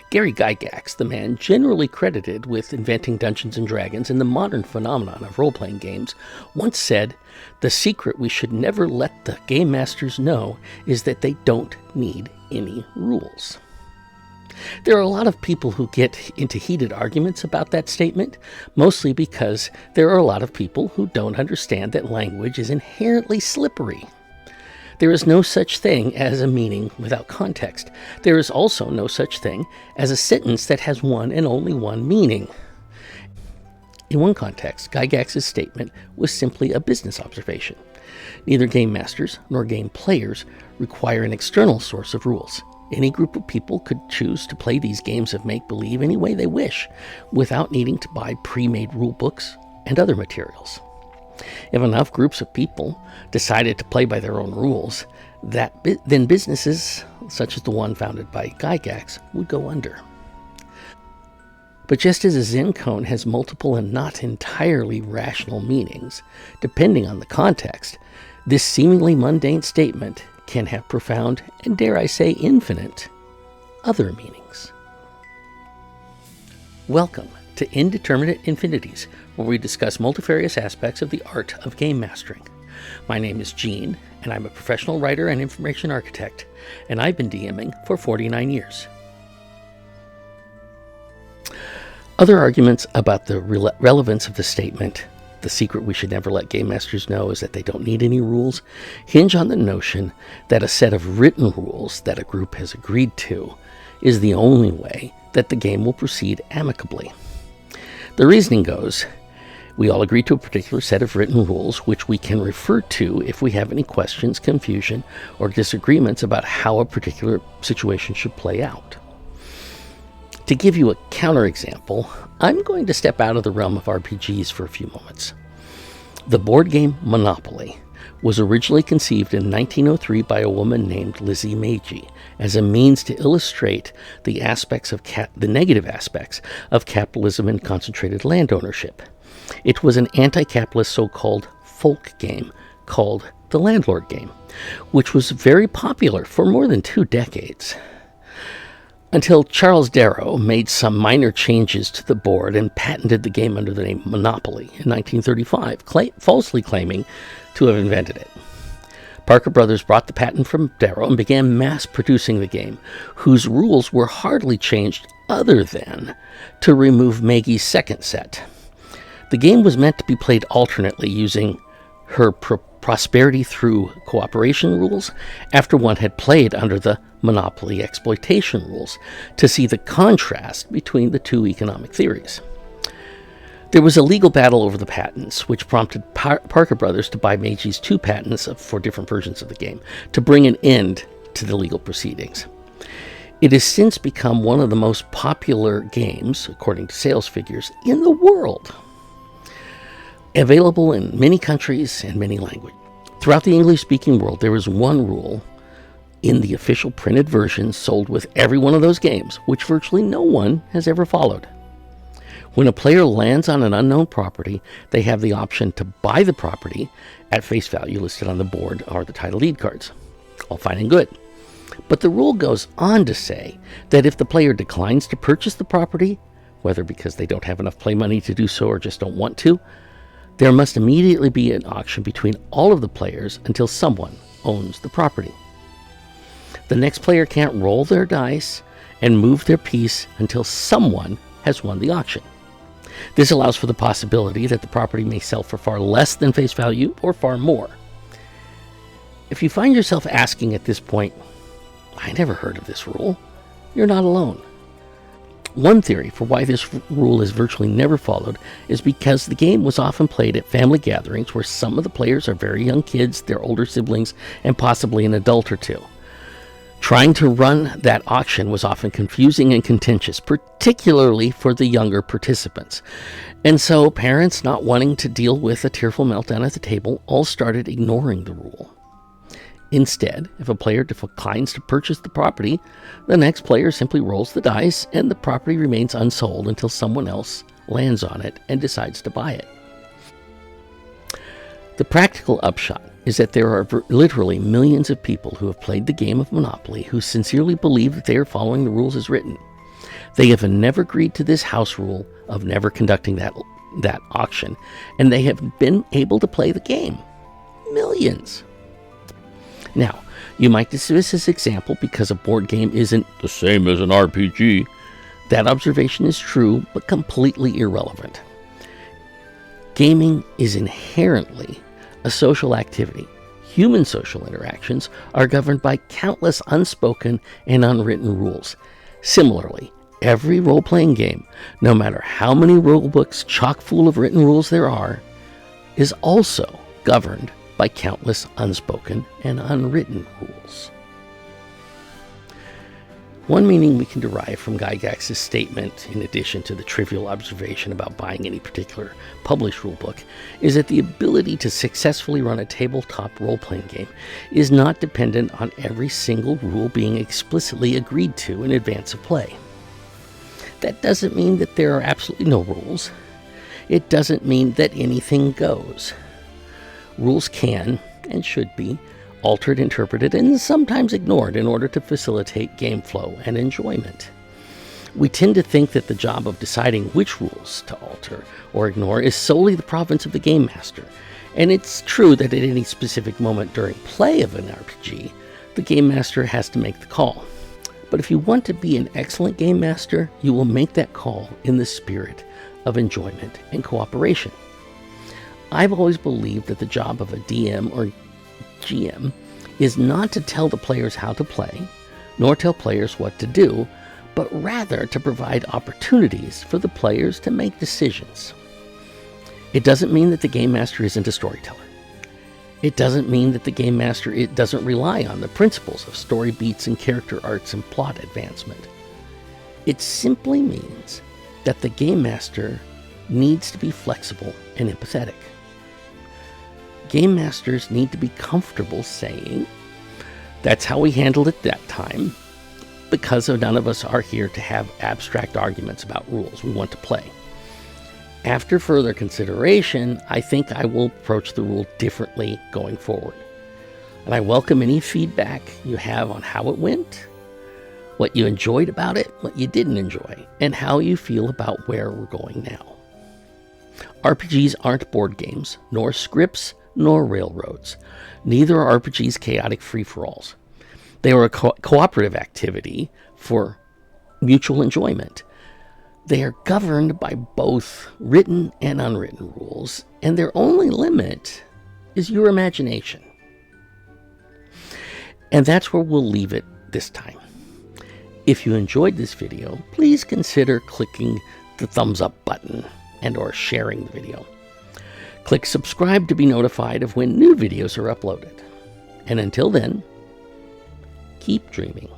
Gary Gygax, the man generally credited with inventing Dungeons & Dragons and the modern phenomenon of role-playing games, once said, "The secret we should never let the game masters know is that they don't need any rules." There are a lot of people who get into heated arguments about that statement, mostly because there are a lot of people who don't understand that language is inherently slippery. There is no such thing as a meaning without context. There is also no such thing as a sentence that has one and only one meaning. In one context, Gygax's statement was simply a business observation. Neither game masters nor game players require an external source of rules. Any group of people could choose to play these games of make-believe any way they wish, without needing to buy pre-made rule books and other materials. If enough groups of people decided to play by their own rules, then businesses, such as the one founded by Gygax, would go under. But just as a Zen koan has multiple and not entirely rational meanings, depending on the context, this seemingly mundane statement can have profound, and dare I say infinite, other meanings. Welcome to Indeterminate Infinities, where we discuss multifarious aspects of the art of game mastering. My name is Gene, and I'm a professional writer and information architect, and I've been DMing for 49 years. Other arguments about the relevance of the statement, "The secret we should never let game masters know is that they don't need any rules," hinge on the notion that a set of written rules that a group has agreed to is the only way that the game will proceed amicably. The reasoning goes, we all agree to a particular set of written rules which we can refer to if we have any questions, confusion, or disagreements about how a particular situation should play out. To give you a counterexample, I'm going to step out of the realm of RPGs for a few moments. The board game Monopoly was originally conceived in 1903 by a woman named Lizzie Meiji as a means to illustrate the aspects of the negative aspects of capitalism and concentrated land ownership. It was an anti-capitalist so-called folk game called the Landlord Game, which was very popular for more than 2 decades. Until Charles Darrow made some minor changes to the board and patented the game under the name Monopoly in 1935, falsely claiming to have invented it. Parker Brothers brought the patent from Darrow and began mass-producing the game, whose rules were hardly changed other than to remove Maggie's second set. The game was meant to be played alternately using her prosperity through cooperation rules after one had played under the monopoly exploitation rules to see the contrast between the two economic theories. There was a legal battle over the patents, which prompted Parker Brothers to buy Meiji's 2 patents for different versions of the game to bring an end to the legal proceedings. It has since become one of the most popular games, according to sales figures, in the world. Available in many countries and many languages. Throughout the English-speaking world, there is one rule in the official printed version sold with every one of those games, which virtually no one has ever followed. When a player lands on an unknown property, they have the option to buy the property at face value listed on the board or the title deed cards. All fine and good. But the rule goes on to say that if the player declines to purchase the property, whether because they don't have enough play money to do so or just don't want to, there must immediately be an auction between all of the players until someone owns the property. The next player can't roll their dice and move their piece until someone has won the auction. This allows for the possibility that the property may sell for far less than face value or far more. If you find yourself asking at this point, "I never heard of this rule," you're not alone. One theory for why this rule is virtually never followed is because the game was often played at family gatherings where some of the players are very young kids, their older siblings, and possibly an adult or two. Trying to run that auction was often confusing and contentious, particularly for the younger participants. And so parents, not wanting to deal with a tearful meltdown at the table, all started ignoring the rule. Instead, if a player declines to purchase the property, the next player simply rolls the dice and the property remains unsold until someone else lands on it and decides to buy it. The practical upshot is that there are literally millions of people who have played the game of Monopoly who sincerely believe that they are following the rules as written. They have never agreed to this house rule of never conducting that auction, and they have been able to play the game. Millions. Now, you might dismiss this example because a board game isn't the same as an RPG. That observation is true, but completely irrelevant. Gaming is inherently a social activity. Human social interactions are governed by countless unspoken and unwritten rules. Similarly, every role-playing game, no matter how many rulebooks chock full of written rules there are, is also governed by countless unspoken and unwritten rules. One meaning we can derive from Gygax's statement, in addition to the trivial observation about buying any particular published rulebook, is that the ability to successfully run a tabletop role-playing game is not dependent on every single rule being explicitly agreed to in advance of play. That doesn't mean that there are absolutely no rules. It doesn't mean that anything goes. Rules can, and should be, altered, interpreted, and sometimes ignored in order to facilitate game flow and enjoyment. We tend to think that the job of deciding which rules to alter or ignore is solely the province of the game master, and it's true that at any specific moment during play of an RPG, the game master has to make the call. But if you want to be an excellent game master, you will make that call in the spirit of enjoyment and cooperation. I've always believed that the job of a DM or GM is not to tell the players how to play, nor tell players what to do, but rather to provide opportunities for the players to make decisions. It doesn't mean that the game master isn't a storyteller. It doesn't mean that the game master doesn't rely on the principles of story beats and character arcs and plot advancement. It simply means that the game master needs to be flexible and empathetic. Game masters need to be comfortable saying, "That's how we handled it that time," because none of us are here to have abstract arguments about rules. We want to play. After further consideration, I think I will approach the rule differently going forward. And I welcome any feedback you have on how it went, what you enjoyed about it, what you didn't enjoy, and how you feel about where we're going now. RPGs aren't board games, nor scripts, nor railroads. Neither are RPGs chaotic free-for-alls. They are a cooperative activity for mutual enjoyment. They are governed by both written and unwritten rules, and their only limit is your imagination. And that's where we'll leave it this time. If you enjoyed this video, please consider clicking the thumbs up button and or sharing the video. Click subscribe to be notified of when new videos are uploaded. And until then, keep dreaming.